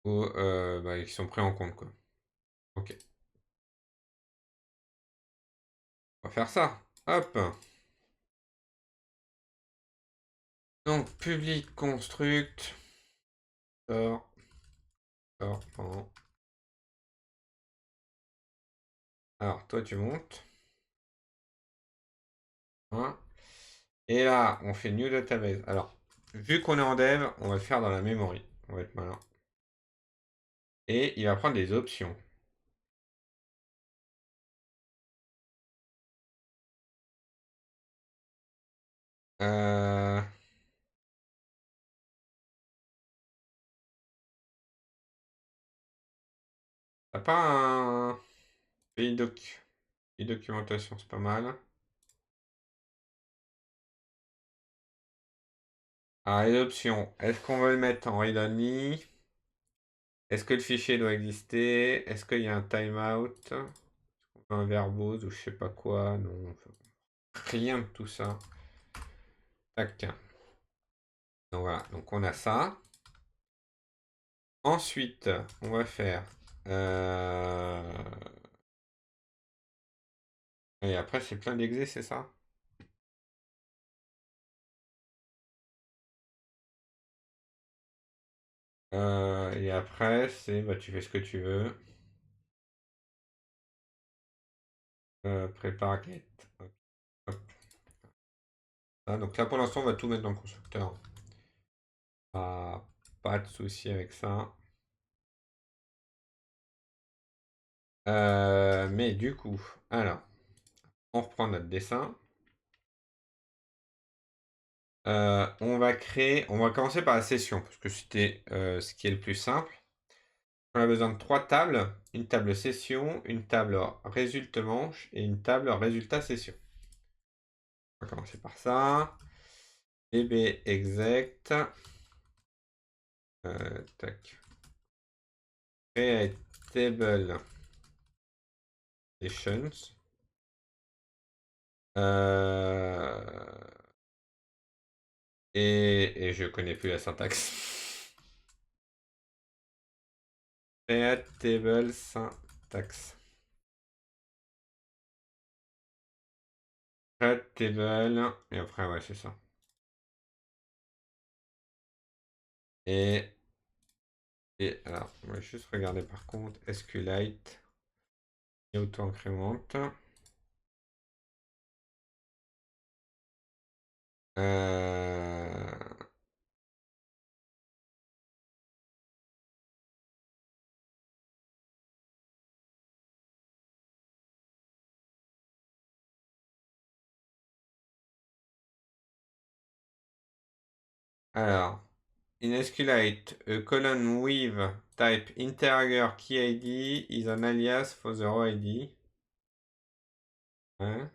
ou bah, qui sont pris en compte, quoi. Ok, on va faire ça. Hop. Donc, public construct. Sort, sort, alors, toi, tu montes. Hein. Et là, on fait new database. Alors, vu qu'on est en dev, on va le faire dans la memory. On va être malin. Et il va prendre des options. Euh, T'as pas un pays pays documentation, c'est pas mal. Alors, les options. Est-ce qu'on veut le mettre en read-only? Est-ce que le fichier doit exister? Est-ce qu'il y a un timeout? Un verbose ou je sais pas quoi? Non, rien de tout ça. Tac. Donc voilà, donc on a ça. Ensuite, on va faire. Et après, c'est plein d'exés, c'est ça? Et après, c'est bah, tu fais ce que tu veux. Prépare get. Hop, hop. Ah, donc là, pour l'instant, on va tout mettre dans le constructeur. Pas de souci avec ça. Mais du coup, alors, on reprend notre dessin. On va commencer par la session, parce que c'était ce qui est le plus simple. On a besoin de trois tables, une table session, une table résultat manche et une table résultat session. On va commencer par ça. db exec. Tac. Create table sessions. Et je connais plus la syntaxe. Create table syntaxe. Create table. Et après, ouais, c'est ça. Et, et alors, on va juste regarder par contre SQLite et auto-incrémente. Euh, Alors, in SQLite, a colon with type interior key ID is an alias for the row ID. Ouais.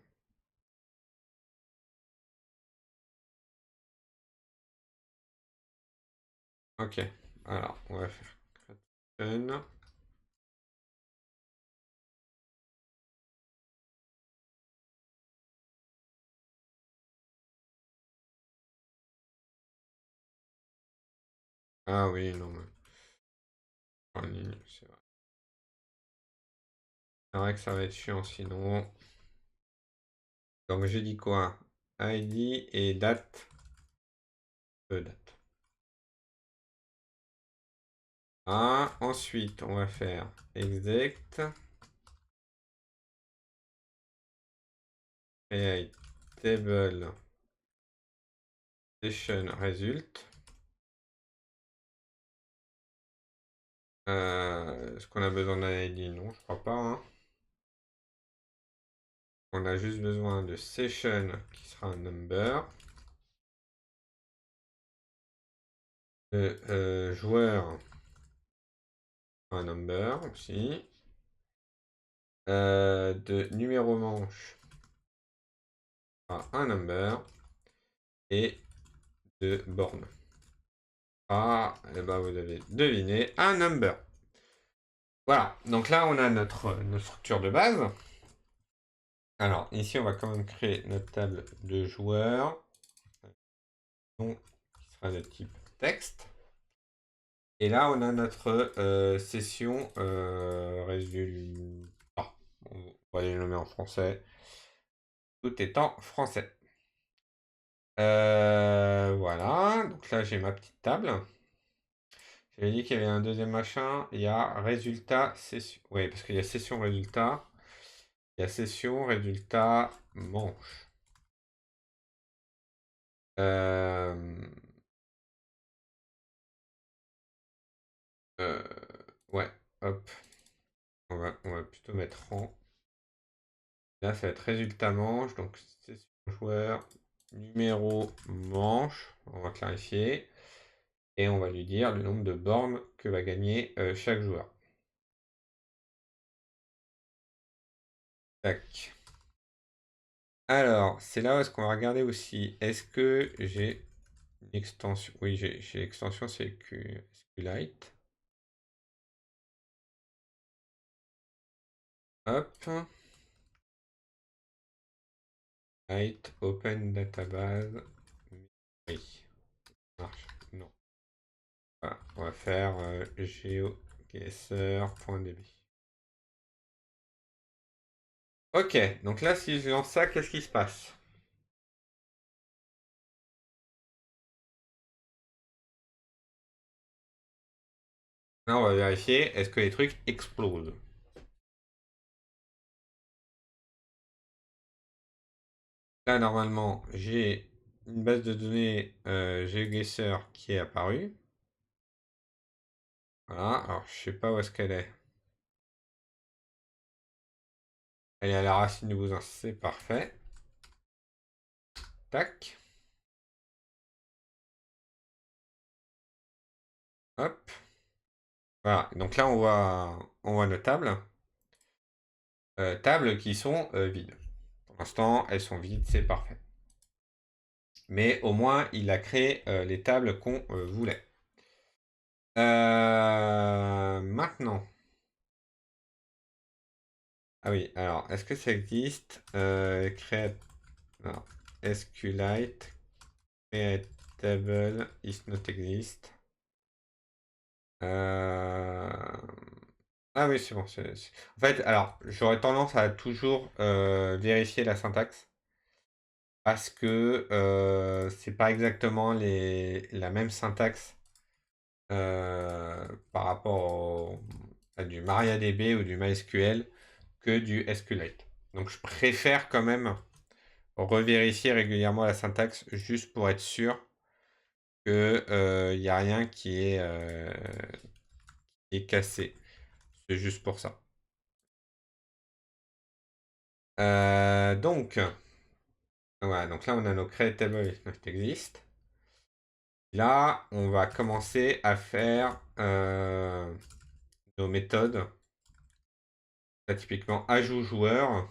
Ok. Alors, on va faire create. Ah oui, non, mais en ligne, c'est vrai. C'est vrai que ça va être chiant sinon. Donc, je dis quoi? ID et date. Date. Ah, ensuite, on va faire exec create table session result. Est-ce qu'on a besoin d'un ID? Non, je crois pas, hein. On a juste besoin de session qui sera un number. De joueur un number aussi. De numéro manche un number. Et de borne. Ah, et ben vous avez deviné, un number. Voilà, donc là on a notre structure de base. Alors ici on va quand même créer notre table de joueurs. Donc, qui sera de type texte. Et là on a notre session résultat. On va les nommer en français. Tout est en français. Voilà, donc là j'ai ma petite table. J'avais dit qu'il y avait un deuxième machin. Il y a résultat, session. Oui, parce qu'il y a session résultat. Il y a session résultat manche. Euh, euh, ouais, hop. On va plutôt mettre en. Là, ça va être résultat manche. Donc, session joueur, numéro manche. On va clarifier. Et on va lui dire le nombre de bornes que va gagner chaque joueur. Tac. Alors, c'est là où est-ce qu'on va regarder aussi. Est-ce que j'ai une extension? Oui, j'ai l'extension, c'est SQLite. Hop. Lite, open database. Oui, ça marche. Non. Voilà, on va faire geoguessr.db. Ok, donc là, si je lance ça, qu'est-ce qui se passe? Là, on va vérifier, est-ce que les trucs explosent? Là, normalement, j'ai une base de données GeoGuessr qui est apparue. Voilà, alors je sais pas où est-ce qu'elle est. Elle est à la racine du bousin, c'est parfait. Tac. Hop. Voilà, donc là, on voit nos tables. Tables qui sont vides. Pour l'instant, elles sont vides, c'est parfait. Mais au moins, il a créé les tables qu'on voulait. Maintenant. Ah oui, alors, est-ce que ça existe? Create. Alors, SQLite. Create table is not exist. Ah oui, c'est bon. En fait, alors, j'aurais tendance à toujours vérifier la syntaxe. Parce que c'est pas exactement la même syntaxe par rapport à du MariaDB ou du MySQL que du SQLite. Donc je préfère quand même revérifier régulièrement la syntaxe juste pour être sûr que il n'y a rien qui est cassé. C'est juste pour ça. Donc, voilà, donc là on a nos create tables qui existe. Là, on va commencer à faire nos méthodes. Là, typiquement, ajout joueur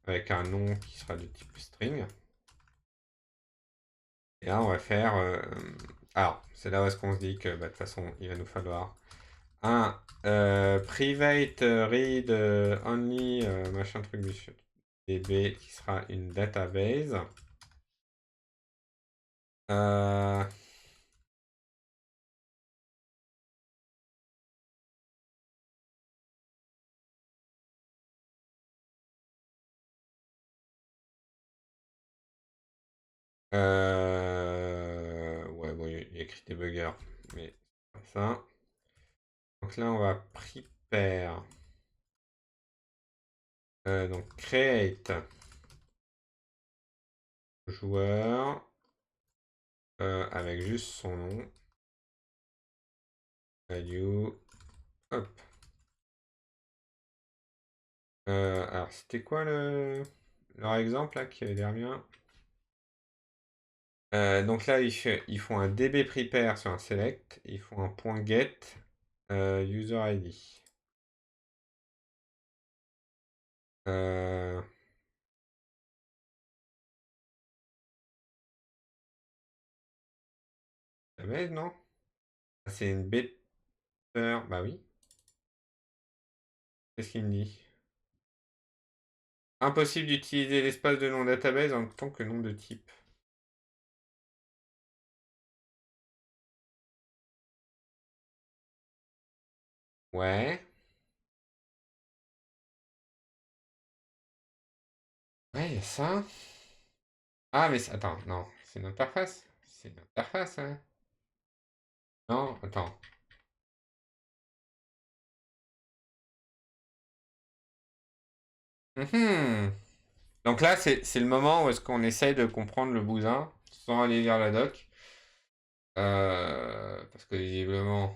avec un nom qui sera de type string. Et là, on va faire. Alors, c'est là où est-ce qu'on se dit que bah, de toute façon, il va nous falloir un private read only machin truc du DB qui sera une database. Euh, ouais, bon, il y a écrit debugger, mais c'est pas ça. Donc là, on va prepare. Donc create joueur avec juste son nom. Value. Hop. Alors, c'était quoi leur exemple là qui avait l'air bien? Donc là, ils font un db prepare sur un select. Ils font un point get user ID. Euh, Database, non? C'est une better. Bah oui. Qu'est-ce qu'il me dit? Impossible d'utiliser l'espace de nom database en tant que nom de type. Ouais. Ouais, il y a ça. Ah, mais attends, non. C'est une interface. C'est une interface, hein. Non, attends. Mhm. Donc là, c'est le moment où est-ce qu'on essaye de comprendre le bousin sans aller lire la doc. Parce que visiblement.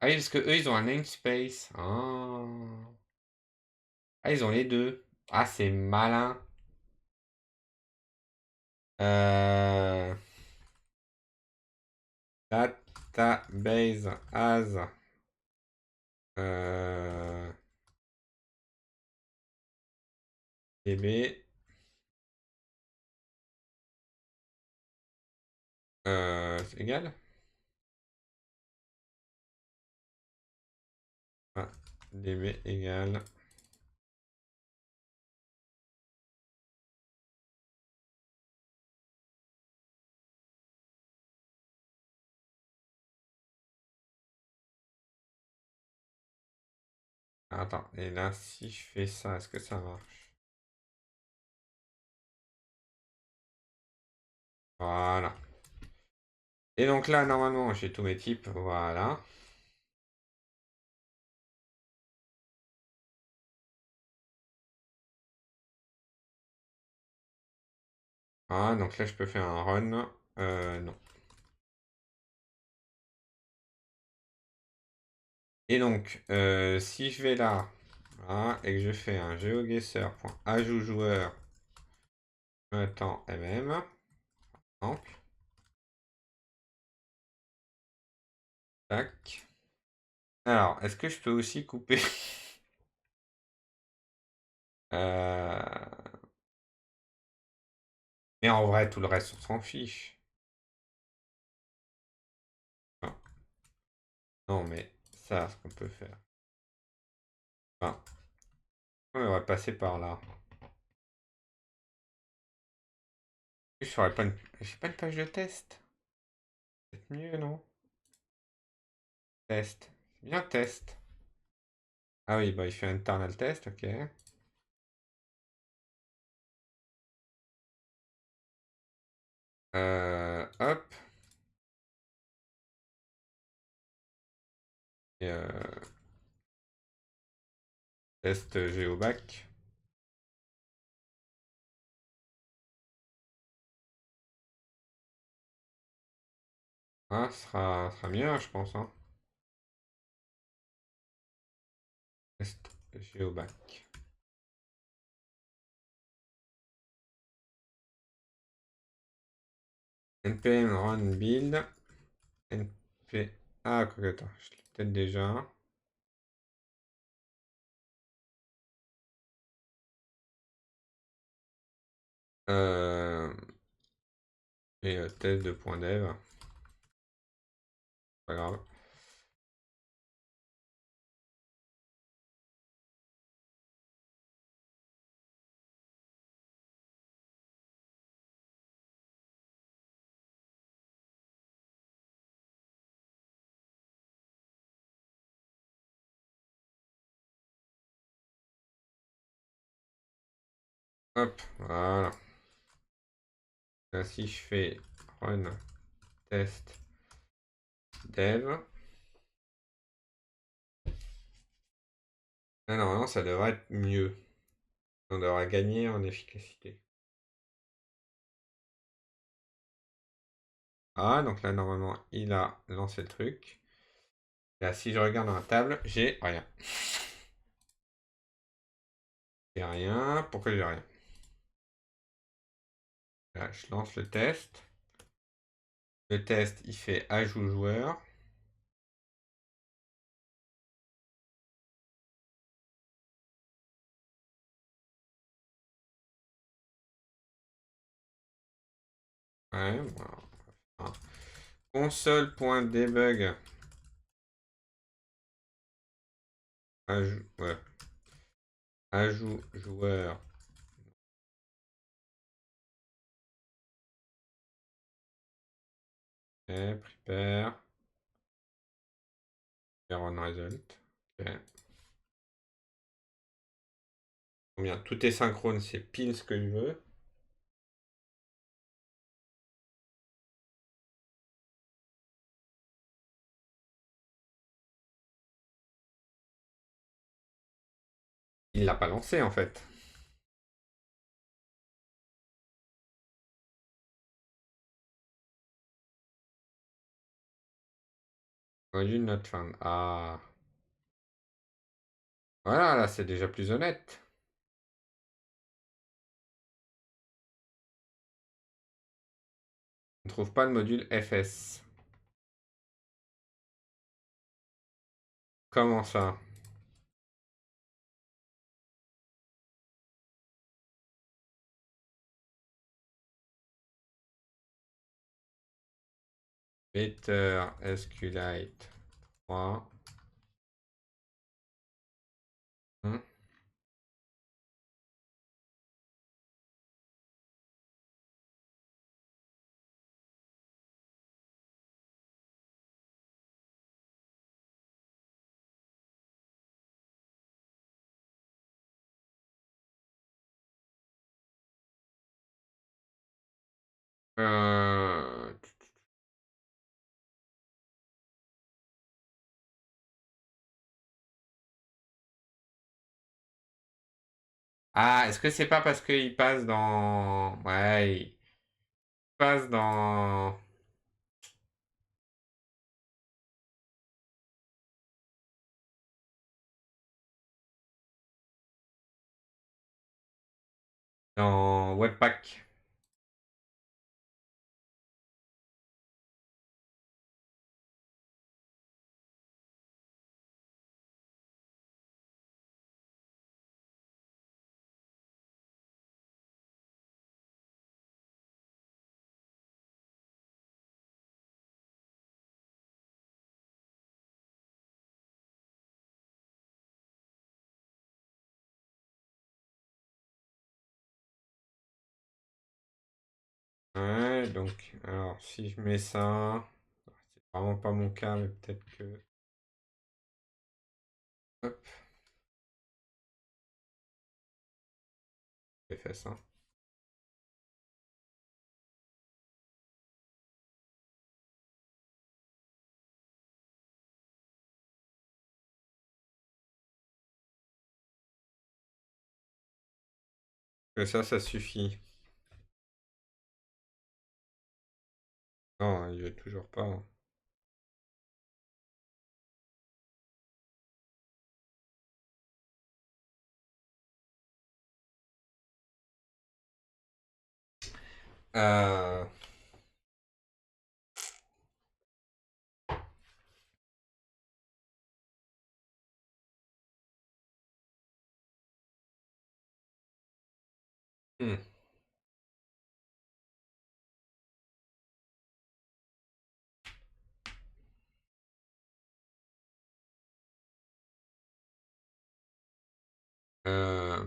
Ah oui, parce que eux, ils ont un namespace. Ah, ah ils ont les deux. Ah, c'est malin. Euh... Database as euh... db c'est égal. Ah, db égale. Attends, et là, si je fais ça, est-ce que ça marche? Voilà. Et donc là, normalement, j'ai tous mes types. Voilà. Ah, donc là, je peux faire un run. Non. Et donc, si je vais là, voilà, et que je fais un geoguessr.ajout joueur, temps mm, exemple, tac. Alors, est-ce que je peux aussi couper euh, Mais en vrai, tout le reste, on s'en fiche. Non, non, mais ça, ce qu'on peut faire. Enfin, on va passer par là. Je ferais pas une... J'ai pas une page de test. C'est mieux, non? Test. C'est bien test. Ah oui, bah il fait internal test, ok. Hop. Et, test géobac. Ah, ce sera mieux, je pense, hein. Test géobac. npm run build. NP. Ah, quoi, attends, je l'ai peut-être déjà. Euh, et test de point dev. Pas grave. Hop, voilà. Là, si je fais run test dev, ah, normalement, ça devrait être mieux. On devra gagner en efficacité. Ah, donc là, normalement, il a lancé le truc. Là, si je regarde dans la table, j'ai rien. J'ai rien. Pourquoi j'ai rien? Là, je lance le test. Le test, il fait ajout joueur. Ouais, bon, enfin, console.debug. Ajout, ouais. Ajout joueur. Ok, prepare. Run result. Ok. Bien, tout est synchrone, c'est pile ce que je veux. Il l'a pas lancé en fait. Module not found. Ah. Voilà, là c'est déjà plus honnête. On ne trouve pas le module FS. Comment ça? Better SQLite 3. Hmm. Euh, Ah, est-ce que c'est pas parce qu'il passe dans... Ouais, il passe dans Webpack. Ouais, donc, alors si je mets ça, c'est vraiment pas mon cas, mais peut-être que... Hop, j'ai fait ça. Que ça suffit. Non, il veut toujours pas, hein. Euh, Hmm. Euh,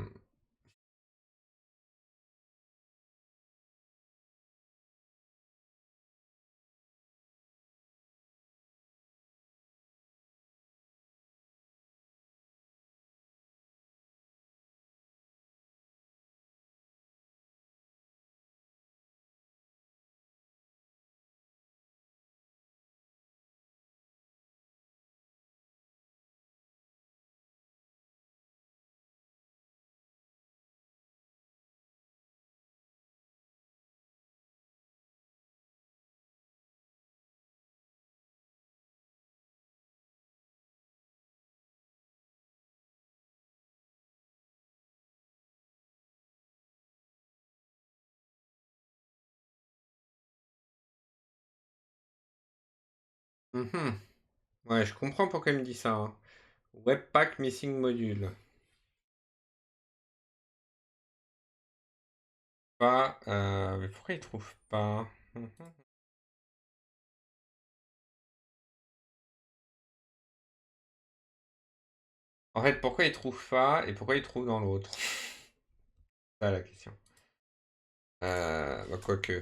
mhm. Ouais, je comprends pourquoi il me dit ça, hein. Webpack missing module. Pas. Mais pourquoi il trouve pas? Mhm. En fait, pourquoi il trouve pas et pourquoi il trouve dans l'autre? C'est ça la question. Bah, quoique.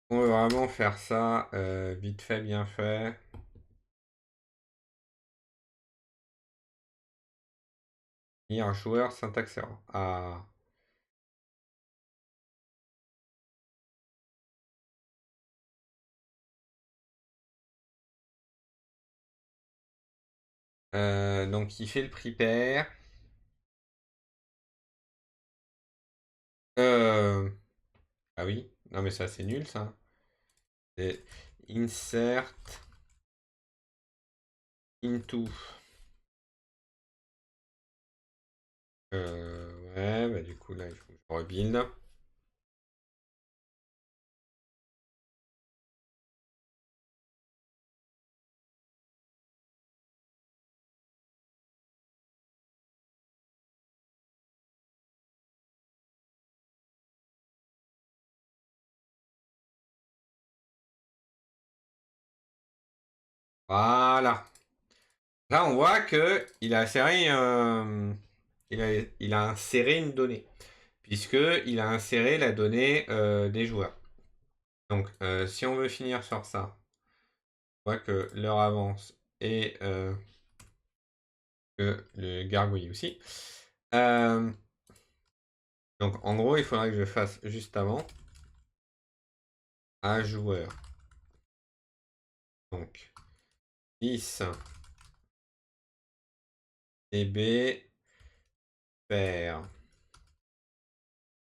On veut vraiment faire ça vite fait, bien fait. Lire joueur, syntaxe error. Ah. Donc il fait le prepare. Euh... Ah oui. Non mais ça c'est nul ça. C'est insert into. Ouais, bah du coup là il faut que je rebuild. Voilà. Là on voit que il a inséré, il a inséré une donnée. Puisque il a inséré la donnée des joueurs. Donc si on veut finir sur ça, on voit que l'heure avance et que le gargouille aussi. Euh, donc en gros, il faudrait que je fasse juste avant un joueur. Donc 10 db pair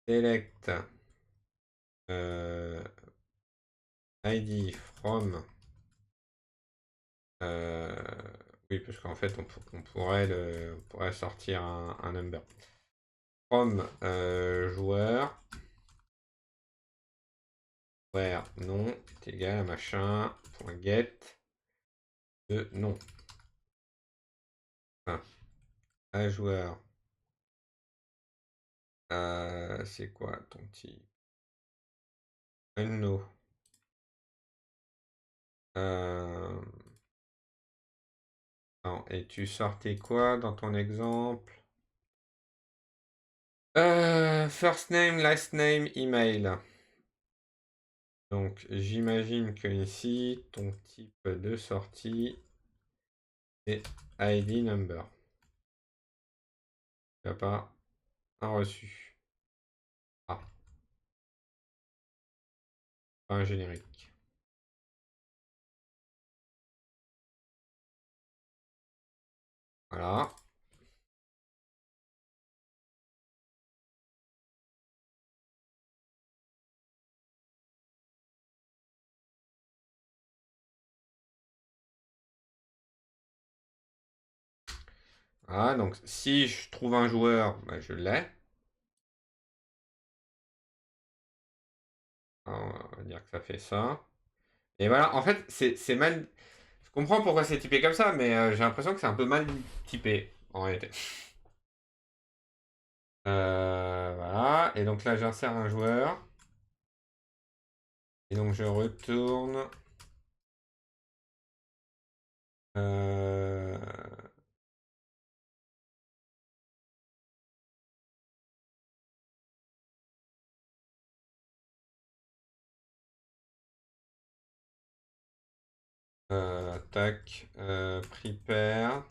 select euh, id from euh, oui parce qu'en fait on pourrait sortir un number from joueur where non est égal à machin point get de non. Enfin, un joueur. C'est quoi ton type? Un no. Euh, non, et tu sortais quoi dans ton exemple? First name, last name, email. Donc j'imagine que ici, ton type de sortie est ID number. Tu n'as pas un reçu. Ah, pas un générique. Voilà. Ah, donc si je trouve un joueur, bah, je l'ai. On va dire que ça fait ça. Et voilà, en fait, c'est mal. Je comprends pourquoi c'est typé comme ça, mais j'ai l'impression que c'est un peu mal typé, en réalité. Voilà. Et donc là, j'insère un joueur. Et donc je retourne. Tac. Prepare.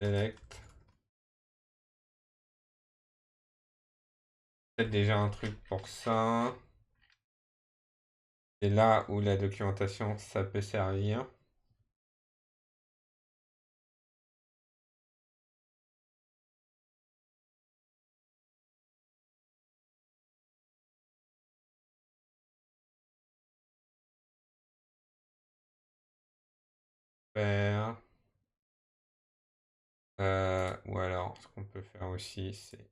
Select. Peut-être déjà un truc pour ça. C'est là où la documentation, ça peut servir. Faire. Ou alors, ce qu'on peut faire aussi, c'est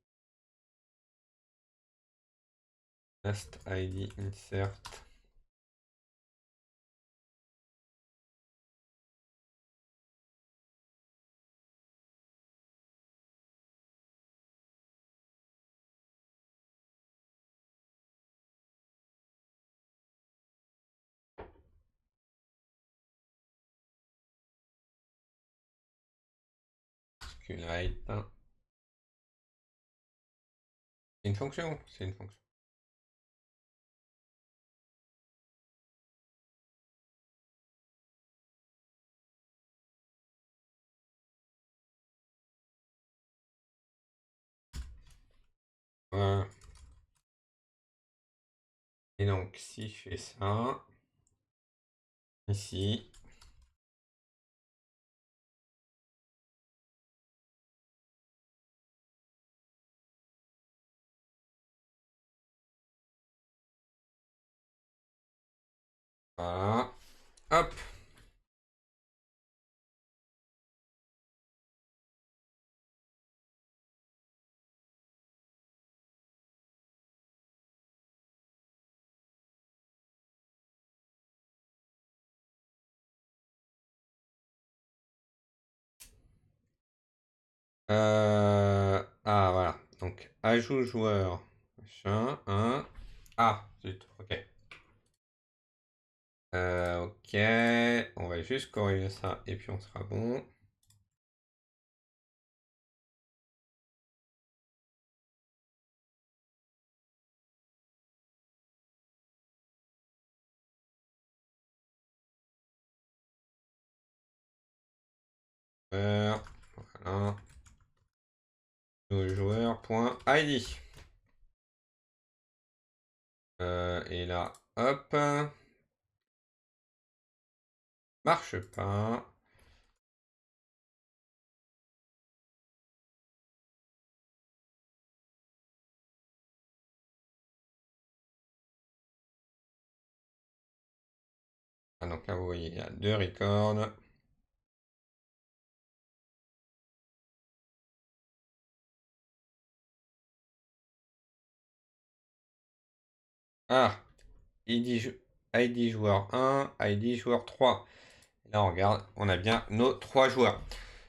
Last ID insert. SQLite. C'est une fonction, c'est une fonction. Voilà. Et donc, si je fais ça, ici, voilà, hop. Ah, voilà. Donc, ajout joueur. Machin, un. Ah, zut, ok. Ok, on va juste corriger ça et puis on sera bon. Voilà. Joueur.id. Et là, hop. Marche pas. Ah, donc là, vous voyez, il y a 2 records. Ah, ID joueur 1, ID joueur 3. Là, on regarde, on a bien nos 3 joueurs.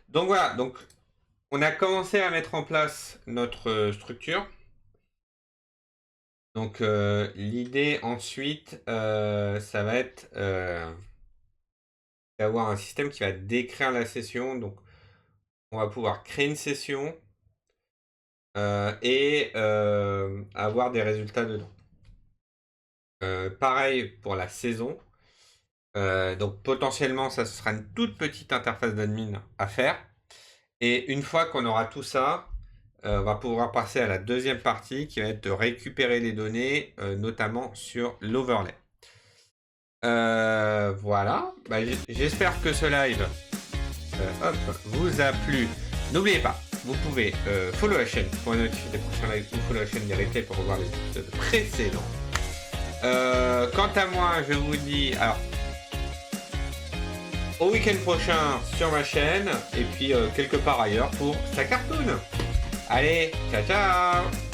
Donc voilà, donc on a commencé à mettre en place notre structure. Donc l'idée ensuite, ça va être d'avoir un système qui va décrire la session. Donc on va pouvoir créer une session et avoir des résultats dedans. Pareil pour la saison. Donc potentiellement, ça sera une toute petite interface d'admin à faire. Et une fois qu'on aura tout ça, on va pouvoir passer à la deuxième partie qui va être de récupérer les données, notamment sur l'overlay. Voilà, bah, j'espère que ce live vous a plu. N'oubliez pas, vous pouvez follow la chaîne pour être notifié des prochains lives ou follow la chaîne des replays pour revoir les épisodes précédents. Quant à moi, je vous dis alors au week-end prochain sur ma chaîne et puis quelque part ailleurs pour sa cartoon. Allez, ciao ciao.